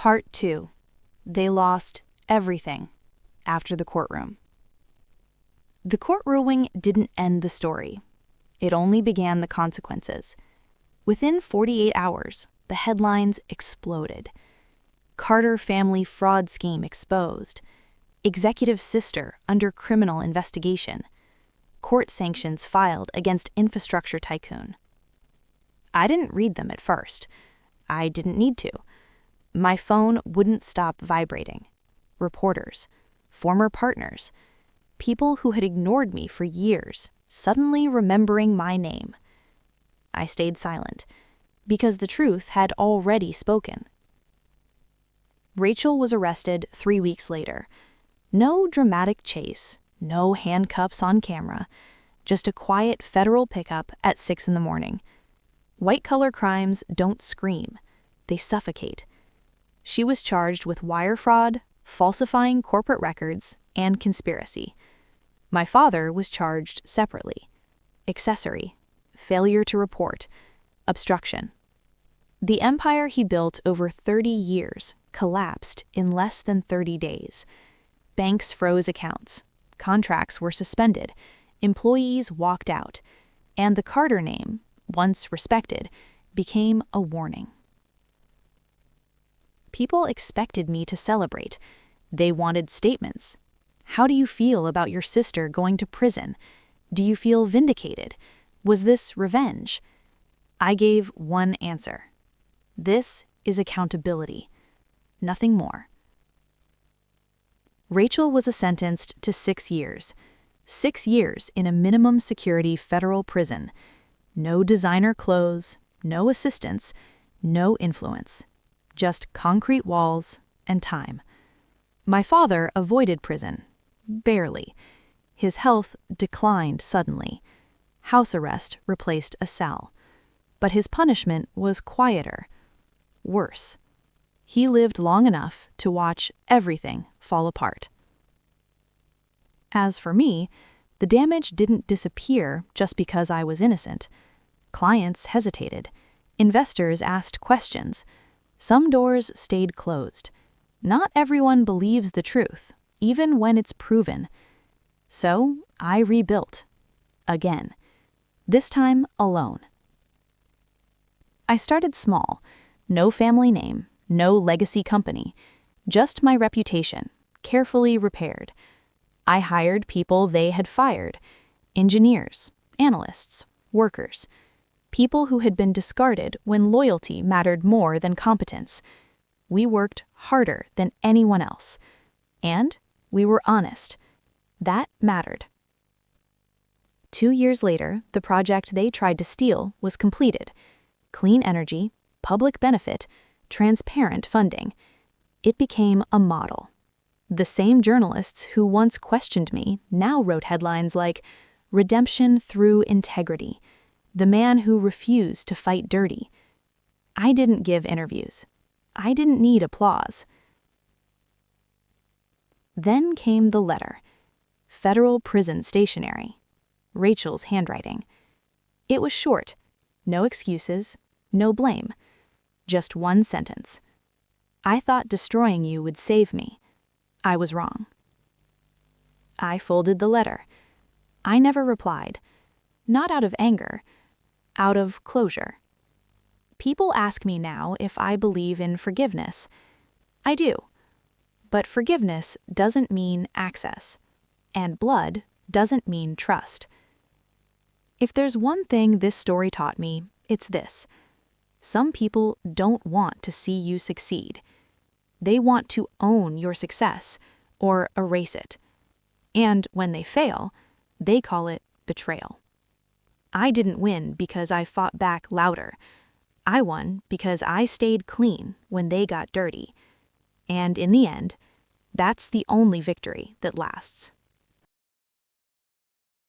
Part 2. They lost everything after the courtroom. The court ruling didn't end the story. It only began the consequences. Within 48 hours, the headlines exploded. Carter family fraud scheme exposed. Executive sister under criminal investigation. Court sanctions filed against infrastructure tycoon. I didn't read them at first. I didn't need to. My phone wouldn't stop vibrating. Reporters, former partners, people who had ignored me for years, suddenly remembering my name. I stayed silent, because the truth had already spoken. Rachel was arrested 3 weeks later. No dramatic chase, no handcuffs on camera, just a quiet federal pickup at 6 a.m. White-collar crimes don't scream, they suffocate. She was charged with wire fraud, falsifying corporate records, and conspiracy. My father was charged separately: accessory, failure to report, obstruction. The empire he built over 30 years collapsed in less than 30 days. Banks froze accounts, contracts were suspended, employees walked out, and the Carter name, once respected, became a warning. People expected me to celebrate. They wanted statements. How do you feel about your sister going to prison? Do you feel vindicated? Was this revenge? I gave one answer. This is accountability. Nothing more. Rachel was sentenced to 6 years. 6 years in a minimum security federal prison. No designer clothes, no assistants, no influence. Just concrete walls and time. My father avoided prison. Barely. His health declined suddenly. House arrest replaced a cell. But his punishment was quieter. Worse. He lived long enough to watch everything fall apart. As for me, the damage didn't disappear just because I was innocent. Clients hesitated. Investors asked questions. Some doors stayed closed. Not everyone believes the truth, even when it's proven. So I rebuilt. Again. This time alone. I started small. No family name, no legacy company. Just my reputation, carefully repaired. I hired people they had fired. Engineers, analysts, workers. People who had been discarded when loyalty mattered more than competence. We worked harder than anyone else. And we were honest. That mattered. 2 years later, the project they tried to steal was completed. Clean energy, public benefit, transparent funding. It became a model. The same journalists who once questioned me now wrote headlines like, "Redemption through integrity. The man who refused to fight dirty." I didn't give interviews. I didn't need applause. Then came the letter. Federal prison stationery. Rachel's handwriting. It was short. No excuses, no blame. Just one sentence. I thought destroying you would save me. I was wrong. I folded the letter. I never replied. Not out of anger. Out of closure. People ask me now if I believe in forgiveness. I do. But forgiveness doesn't mean access. And blood doesn't mean trust. If there's one thing this story taught me, it's this. Some people don't want to see you succeed. They want to own your success or erase it. And when they fail, they call it betrayal. I didn't win because I fought back louder. I won because I stayed clean when they got dirty. And in the end, that's the only victory that lasts.